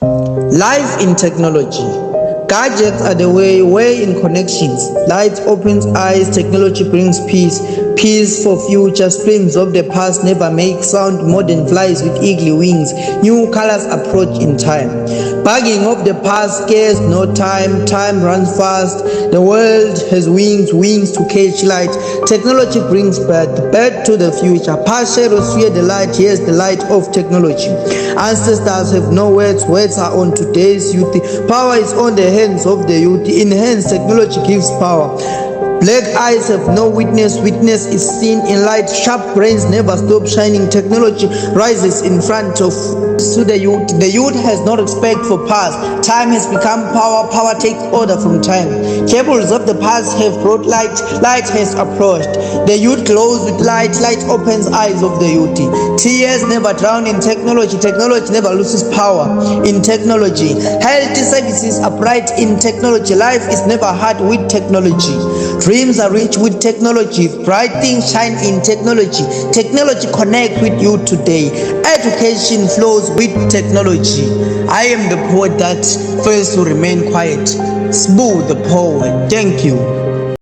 Life in technology. Gadgets are the way in connections. Light opens eyes, technology brings peace. Peace for future, streams of the past never make sound. Modern flies with eagle wings, new colors approach in time. Bugging of the past scares no time, time runs fast. The world has wings, wings to catch light. Technology brings birth to the future. Past shadows fear the light, here's the light of technology. Ancestors have no words, words are on today's youth. Power is on the hands of the youth. In hands, technology gives power. Black eyes have no witness, witness is seen in light. Sharp brains never stop shining. Technology rises in front of to the youth. The youth has no respect for past. Time has become power, power takes order from time. Cables of the past have brought light, light has approached. The youth glows with light, light opens eyes of the youth. Tears never drown in technology, technology never loses power in technology. Healthy services are bright in technology. Life is never hard with technology. Dreams are rich with technology. Bright things shine in technology. Technology connect with you today. Education flows with technology. I am the poet that fails to remain quiet. Smooth the poet. Thank you.